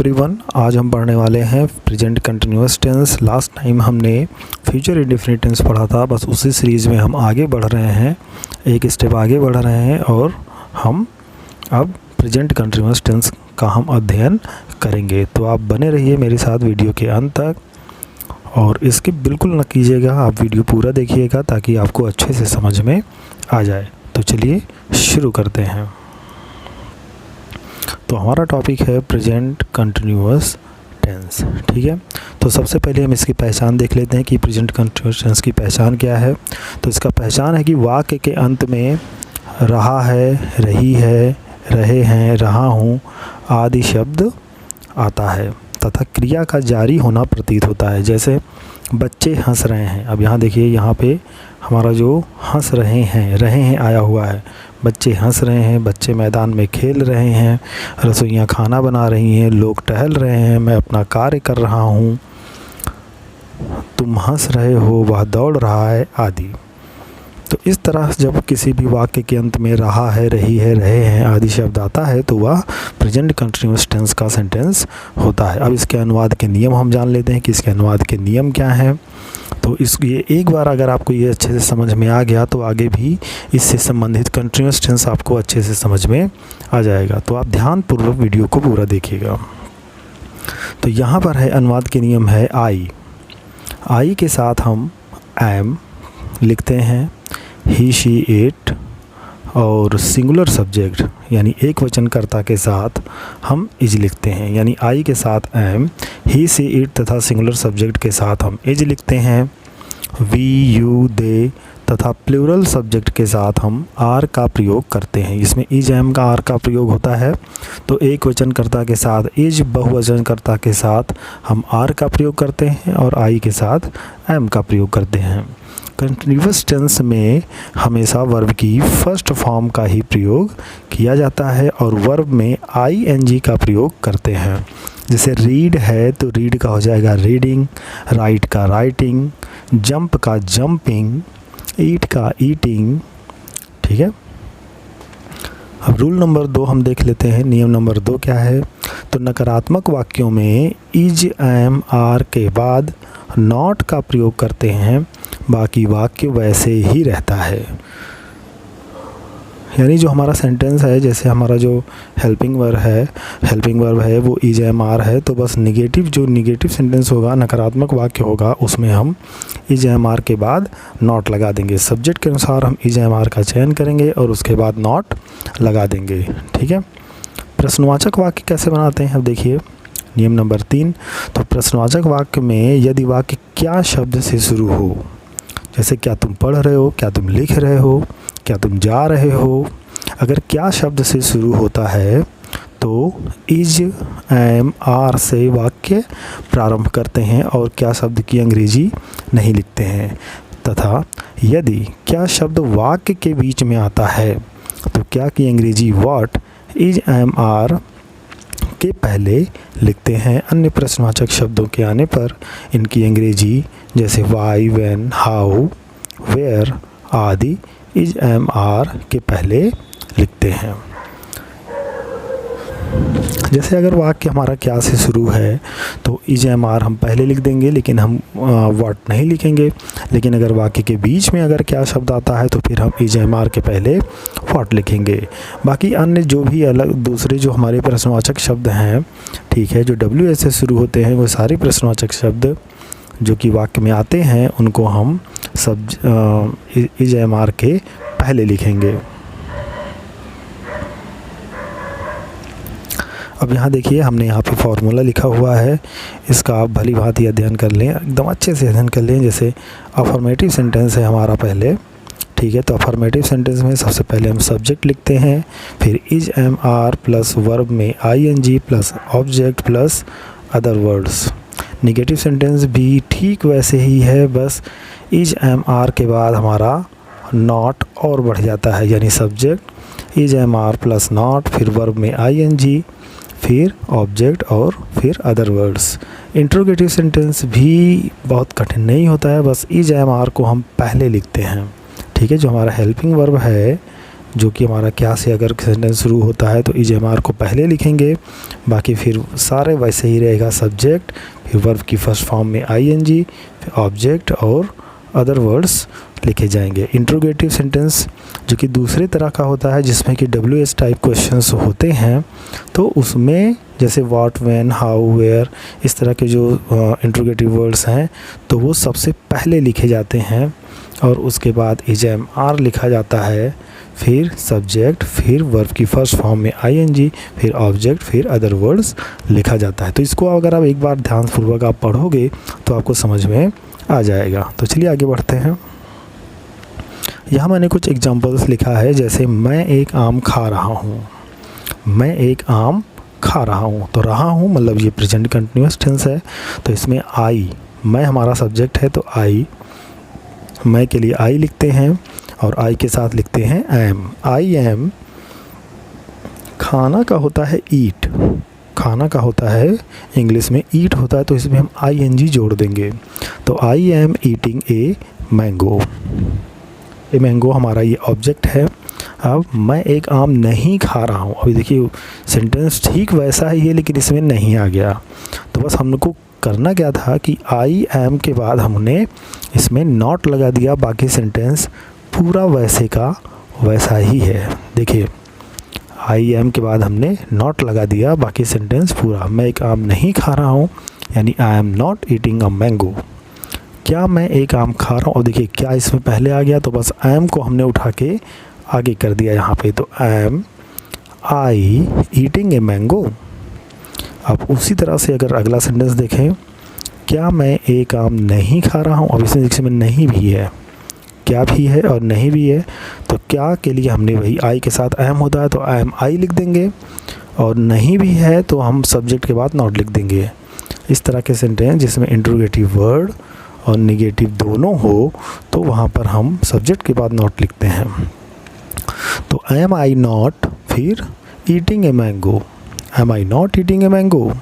Everyone, आज हम पढ़ने वाले हैं present continuous tense. Last time हमने फ्यूचर इंडेफिनिट टेंस पढ़ा था, बस उसी सीरीज़ में हम आगे बढ़ रहे हैं, एक स्टेप आगे बढ़ रहे हैं और हम अब प्रेजेंट कंटिन्यूअस टेंस का हम अध्ययन करेंगे। तो आप बने रहिए मेरे साथ वीडियो के अंत तक और इसकी बिल्कुल न कीजिएगा, आप वीडियो पूरा देखिएगा ताकि आपको अच्छे से समझ में आ जाए। तो चलिए शुरू करते हैं। तो हमारा टॉपिक है प्रेजेंट कंटिन्यूअस टेंस, ठीक है। तो सबसे पहले हम इसकी पहचान देख लेते हैं कि प्रेजेंट कंटिन्यूअस टेंस की पहचान क्या है। तो इसका पहचान है कि वाक्य के अंत में रहा है, रही है, रहे हैं, रहा हूँ आदि शब्द आता है तथा क्रिया का जारी होना प्रतीत होता है। जैसे बच्चे हंस रहे हैं, अब यहाँ देखिए, यहाँ पे हमारा जो हंस रहे हैं आया हुआ है। बच्चे हंस रहे हैं, बच्चे मैदान में खेल रहे हैं, रसोइयाँ खाना बना रही हैं, लोग टहल रहे हैं, मैं अपना कार्य कर रहा हूँ, तुम हंस रहे हो, वह दौड़ रहा है आदि। तो इस तरह जब किसी भी वाक्य के अंत में रहा है, रही है, रहे हैं आदि शब्द आता है तो वह प्रेजेंट कंटिन्यूअस टेंस का सेंटेंस होता है। अब इसके अनुवाद के नियम हम जान लेते हैं कि इसके अनुवाद के नियम क्या हैं। तो ये एक बार अगर आपको ये अच्छे से समझ में आ गया तो आगे भी इससे संबंधित कंटिन्यूअस टेंस आपको अच्छे से समझ में आ जाएगा। तो आप ध्यानपूर्वक वीडियो को पूरा देखिएगा। तो यहाँ पर है अनुवाद के नियम है आई के साथ हम एम लिखते हैं, ही शी इट, और सिंगुलर सब्जेक्ट यानी एक वचनकर्ता के साथ हम इज लिखते हैं, यानी आई के साथ एम, ही सी इट तथा सिंगुलर सब्जेक्ट के साथ हम इज लिखते हैं। वी यू दे तथा प्लूरल सब्जेक्ट के साथ हम आर का प्रयोग करते हैं। इसमें इज एम का आर का प्रयोग होता है। तो एक वचनकर्ता के साथ इज, बहुवचनकर्ता के साथ हम आर का प्रयोग करते हैं और आई के साथ एम का प्रयोग करते हैं। कंटिन्यूअस टेंस में हमेशा वर्ब की फर्स्ट फॉर्म का ही प्रयोग किया जाता है और वर्ब में आईएनजी का प्रयोग करते हैं। जैसे रीड है तो रीड का हो जाएगा रीडिंग, राइट का राइटिंग, जंप का जंपिंग, ईट का ईटिंग, ठीक है। अब रूल नंबर 2 हम देख लेते हैं। नियम नंबर 2 क्या है? तो नकारात्मक वाक्यों में इज, एम, आर के बाद नॉट का प्रयोग करते हैं, बाकी वाक्य वैसे ही रहता है। यानी जो हमारा सेंटेंस है, जैसे हमारा जो हेल्पिंग वर्ब है वो इज, एम, आर है, तो बस निगेटिव सेंटेंस होगा, नकारात्मक वाक्य होगा, उसमें हम इज, एम, आर के बाद नॉट लगा देंगे। सब्जेक्ट के अनुसार हम इज, एम, आर का चयन करेंगे और उसके बाद नॉट लगा देंगे, ठीक है। प्रश्नवाचक वाक्य कैसे बनाते हैं? अब देखिए नियम नंबर 3। तो प्रश्नवाचक वाक्य में यदि वाक्य क्या शब्द से शुरू हो, जैसे क्या तुम पढ़ रहे हो, क्या तुम लिख रहे हो, क्या तुम जा रहे हो, अगर क्या शब्द से शुरू होता है तो इज, एम, आर से वाक्य प्रारंभ करते हैं और क्या शब्द की अंग्रेजी नहीं लिखते हैं। तथा यदि क्या शब्द वाक्य के बीच में आता है तो क्या की अंग्रेजी व्हाट इज, एम, आर के पहले लिखते हैं। अन्य प्रश्नवाचक शब्दों के आने पर इनकी अंग्रेजी जैसे वाई, व्हेन, हाउ, वेयर आदि इज, एम, आर के पहले लिखते हैं। जैसे अगर वाक्य हमारा क्या से शुरू है तो इज, एम, आर हम पहले लिख देंगे, लेकिन हम व्हाट नहीं लिखेंगे। लेकिन अगर वाक्य के बीच में अगर क्या शब्द आता है तो फिर हम इज, एम, आर के पहले व्हाट लिखेंगे। बाकी अन्य जो भी अलग दूसरे जो हमारे प्रश्नवाचक शब्द हैं, ठीक है, जो डब्ल्यू एस से शुरू होते हैं, वो सारे प्रश्नवाचक शब्द जो कि वाक्य में आते हैं उनको हम सब इज, एम, आर के पहले लिखेंगे। अब यहाँ देखिए हमने यहाँ पे फॉर्मूला लिखा हुआ है, इसका आप भली भांति अध्ययन कर लें, एकदम अच्छे से अध्ययन कर लें। जैसे अफर्मेटिव सेंटेंस है हमारा पहले, ठीक है। तो अफर्मेटिव सेंटेंस में सबसे पहले हम सब्जेक्ट लिखते हैं, फिर is, am, are plus verb में ING plus object plus other words. Negative sentence भी ठीक वैसे ही है, बस इज, एम, आर के बाद हमारा नॉट और बढ़ जाता है, यानी subject is, am, are plus not, फिर वर्ब में आईएनजी, फिर ऑब्जेक्ट और फिर अदर वर्ड्स। इंट्रोगेटिव सेंटेंस भी बहुत कठिन नहीं होता है, बस इज, एम, आर को हम पहले लिखते हैं, ठीक है। जो हमारा हेल्पिंग वर्ब है जो कि हमारा क्या से अगर सेंटेंस शुरू होता है तो इज एम आर को पहले लिखेंगे, बाकी फिर सारे वैसे ही रहेगा। सब्जेक्ट, फिर वर्ब की फर्स्ट फॉर्म में आईएनजी, फिर ऑब्जेक्ट और अदर वर्ड्स लिखे जाएंगे। इंट्रोगेटिव सेंटेंस जो कि दूसरे तरह का होता है, जिसमें कि WH टाइप क्वेश्चंस होते हैं, तो उसमें जैसे व्हाट, व्हेन, हाउ, वेयर, इस तरह के जो इंट्रोगेटिव वर्ड्स हैं तो वो सबसे पहले लिखे जाते हैं और उसके बाद इज एम आर लिखा जाता है, फिर सब्जेक्ट, फिर वर्ब की फर्स्ट फॉर्म में आईएनजी, फिर ऑब्जेक्ट, फिर अदर वर्ड्स लिखा जाता है। तो इसको अगर आप एक बार ध्यानपूर्वक आप पढ़ोगे तो आपको समझ में आ जाएगा। तो चलिए आगे बढ़ते हैं। यहाँ मैंने कुछ एग्जांपल्स लिखा है, जैसे मैं एक आम खा रहा हूँ। मैं एक आम खा रहा हूँ, तो रहा हूँ मतलब ये प्रेजेंट कंटिन्यूअस टेंस है, तो इसमें आई, मैं हमारा सब्जेक्ट है तो आई, मैं के लिए आई लिखते हैं और आई के साथ लिखते हैं एम। आई एम, खाना का होता है ईट, खाना का होता है इंग्लिश में ईट होता है, तो इसमें हम आईएनजी जोड़ देंगे। तो I am eating a mango. A mango हमारा ये ऑब्जेक्ट है। अब मैं एक आम नहीं खा रहा हूँ, अभी देखिए सेंटेंस ठीक वैसा ही है लेकिन इसमें नहीं आ गया। तो बस हमको करना क्या था कि आई एम के बाद हमने इसमें नॉट लगा दिया, बाकी सेंटेंस पूरा वैसे का वैसा ही है। देखिए आई एम के बाद हमने नॉट लगा दिया, बाकी सेंटेंस पूरा। मैं एक आम नहीं खा रहा हूँ यानी I am not eating a mango. क्या मैं एक आम खा रहा हूँ, और देखिए क्या इसमें पहले आ गया, तो बस एम को हमने उठा के आगे कर दिया यहाँ पे। तो am I eating a mango. अब उसी तरह से अगर अगला सेंटेंस देखें, क्या मैं एक आम नहीं खा रहा हूँ, अब इसमें नहीं भी है, क्या भी है और नहीं भी है, तो क्या के लिए हमने वही आई के साथ एम होता है तो एम आई लिख देंगे, और नहीं भी है तो हम सब्जेक्ट के बाद नॉट लिख देंगे। इस तरह के सेंटेंस जिसमें इंट्रोगेटिव वर्ड और नेगेटिव दोनों हो तो वहाँ पर हम सब्जेक्ट के बाद नॉट लिखते हैं। तो एम आई नॉट, फिर eating a mango, am I not eating a mango,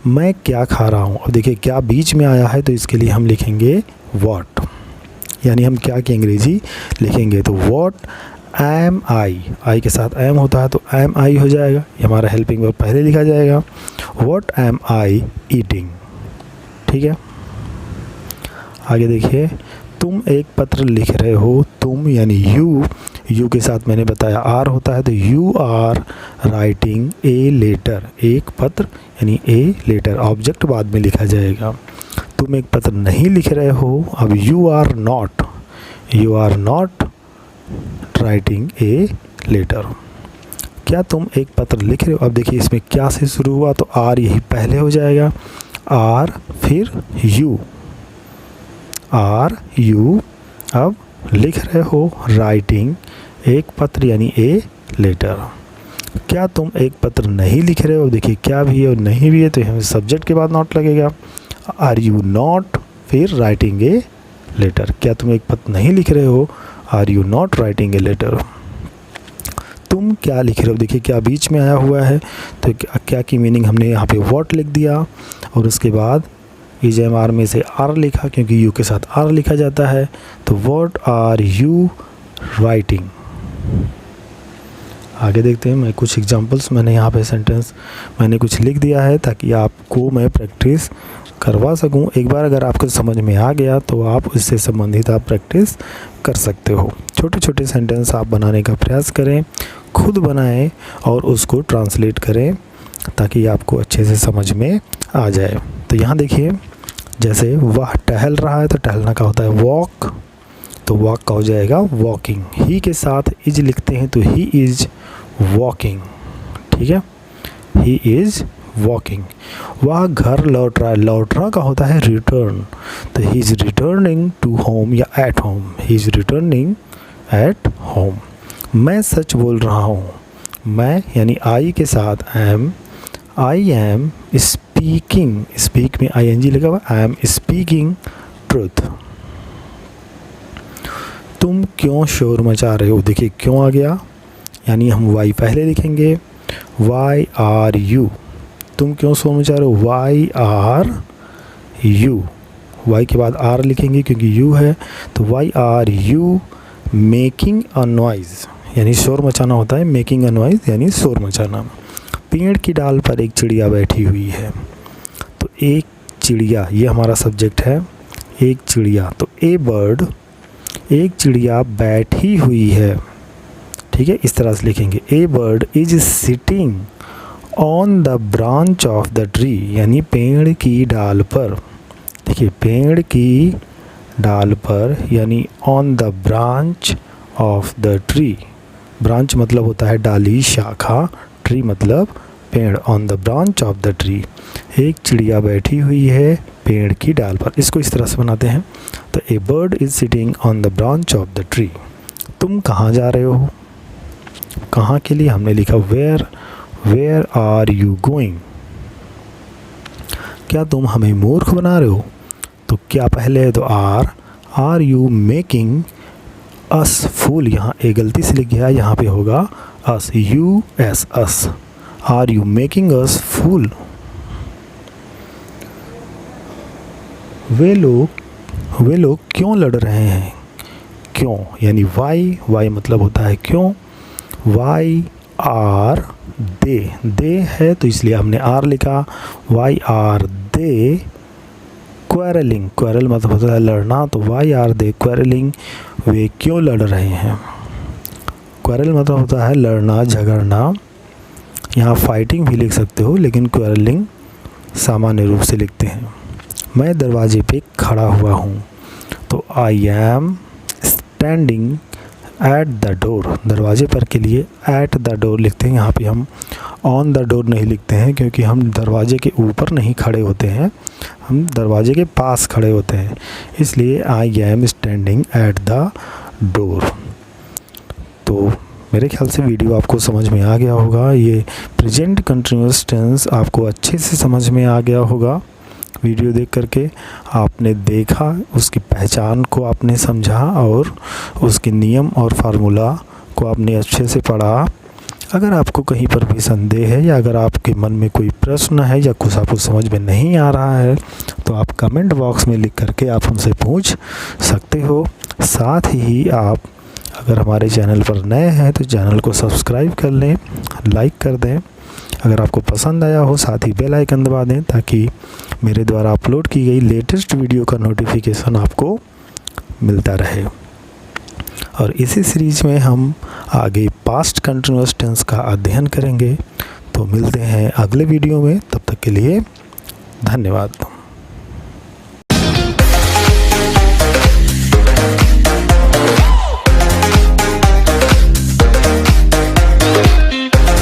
मैं क्या खा रहा हूँ। अब देखिए क्या बीच में आया है तो इसके लिए हम लिखेंगे व्हाट, यानी हम क्या की अंग्रेजी लिखेंगे। तो व्हाट एम आई, आई के साथ एम होता है तो एम आई हो जाएगा, ये हमारा हेल्पिंग वर्ब पहले लिखा जाएगा। व्हाट एम आई ईटिंग, ठीक है। आगे देखिए, तुम एक पत्र लिख रहे हो, तुम यानी यू के साथ मैंने बताया आर होता है, तो you are writing a letter, एक पत्र यानी ए लेटर, ऑब्जेक्ट बाद में लिखा जाएगा। तुम एक पत्र नहीं लिख रहे हो, अब you are not writing a letter. क्या तुम एक पत्र लिख रहे हो, अब देखिए इसमें क्या से शुरू हुआ तो आर यही पहले हो जाएगा, आर फिर यू, आर यू, अब लिख रहे हो राइटिंग एक पत्र यानी ए लेटर। क्या तुम एक पत्र नहीं लिख रहे हो, देखिए क्या भी है और नहीं भी है तो हमें सब्जेक्ट के बाद नॉट लगेगा। आर यू नॉट, फिर राइटिंग ए लेटर। क्या तुम एक पत्र नहीं लिख रहे हो, are you not writing a letter. तुम क्या लिख रहे हो, देखिए क्या बीच में आया हुआ है तो क्या की मीनिंग हमने यहाँ पे व्हाट लिख दिया और उसके बाद इज एम आर में से आर लिखा, क्योंकि यू के साथ आर लिखा जाता है। तो व्हाट आर यू राइटिंग। आगे देखते हैं, मैं कुछ एग्जांपल्स मैंने यहाँ पे सेंटेंस मैंने कुछ लिख दिया है ताकि आपको मैं प्रैक्टिस करवा सकूं। एक बार अगर आपको समझ में आ गया तो आप इससे संबंधित आप प्रैक्टिस कर सकते हो। छोटे छोटे सेंटेंस आप बनाने का प्रयास करें, खुद बनाएं और उसको ट्रांसलेट करें ताकि आपको अच्छे से समझ में आ जाए। तो यहाँ देखिए, जैसे वह टहल रहा है तो टहलना का होता है वॉक, तो वॉक का हो जाएगा वॉकिंग। ही के साथ इज लिखते हैं तो ही इज वॉकिंग, ठीक है, ही इज वॉकिंग। वह घर लौट रहा है, लौट रहा का होता है रिटर्न, तो he is returning to home या at home, he is returning at home. मैं सच बोल रहा हूँ, मैं यानी आई के साथ am, I am speaking, speak में आई एन जी लगा हुआ, आई एम स्पीकिंग ट्रुथ। तुम क्यों शोर मचा रहे हो, देखिए क्यों आ गया, यानी हम वाई पहले लिखेंगे, वाई आर यू, तुम क्यों शोर मचा रहे हो, वाई आर यू, वाई के बाद आर लिखेंगे क्योंकि यू है, तो why are you making a noise, यानी शोर मचाना होता है, मेकिंग अ नॉइज़ यानी शोर मचाना। पेड़ की डाल पर एक चिड़िया बैठी हुई है। तो एक चिड़िया, ये हमारा सब्जेक्ट है, एक चिड़िया। तो ए बर्ड, एक चिड़िया बैठी हुई है, ठीक है, इस तरह से लिखेंगे। A bird is sitting on the branch of the tree, यानी पेड़ की डाल पर। देखिए, पेड़ की डाल पर यानी on the branch of the tree. Branch मतलब होता है डाली, शाखा, ट्री मतलब पेड़। On the branch of the tree, एक चिड़िया बैठी हुई है पेड़ की डाल पर। इसको इस तरह से बनाते हैं। तो a bird is sitting on the branch of the tree. तुम कहाँ जा रहे हो? कहाँ के लिए हमने लिखा वेयर आर यू गोइंग। क्या तुम हमें मूर्ख बना रहे हो? तो क्या पहले है तो are you making us fool. यहाँ एक गलती से लिख गया, यहाँ पे होगा us, U S us. Are you making us fool. वे लोग क्यों लड़ रहे हैं? क्यों यानी वाई मतलब होता है क्यों। वाई आर दे है तो इसलिए हमने आर लिखा। Why are they quarrelling, quarrel मतलब होता है लड़ना, तो वाई आर दे क्वेरलिंग, वे क्यों लड़ रहे हैं। क्वेरल मतलब होता है लड़ना, झगड़ना। यहाँ फाइटिंग भी लिख सकते हो, लेकिन क्वेरलिंग सामान्य रूप से लिखते हैं। मैं दरवाजे पे खड़ा हुआ हूँ। तो I am standing at the door. दरवाजे पर के लिए एट द डोर लिखते हैं। यहाँ पे हम ऑन द डोर नहीं लिखते हैं, क्योंकि हम दरवाजे के ऊपर नहीं खड़े होते हैं, हम दरवाजे के पास खड़े होते हैं, इसलिए I am standing at the door. तो मेरे ख्याल से वीडियो आपको समझ में आ गया होगा। ये प्रेजेंट कंटिन्यूअस टेंस आपको अच्छे से समझ में आ गया होगा। वीडियो देख करके आपने देखा, उसकी पहचान को आपने समझा और उसके नियम और फार्मूला को आपने अच्छे से पढ़ा। अगर आपको कहीं पर भी संदेह है या अगर आपके मन में कोई प्रश्न है या कुछ आपको समझ में नहीं आ रहा है, तो आप कमेंट बॉक्स में लिख करके आप हमसे पूछ सकते हो। साथ ही आप अगर हमारे चैनल पर नए हैं तो चैनल को सब्सक्राइब कर लें, लाइक कर दें। अगर आपको पसंद आया हो, साथ ही बेल आइकन दबा दें, ताकि मेरे द्वारा अपलोड की गई लेटेस्ट वीडियो का नोटिफिकेशन आपको मिलता रहे। और इसी सीरीज में हम आगे पास्ट कंटिन्यूअस टेंस का अध्ययन करेंगे। तो मिलते हैं अगले वीडियो में, तब तक के लिए धन्यवाद।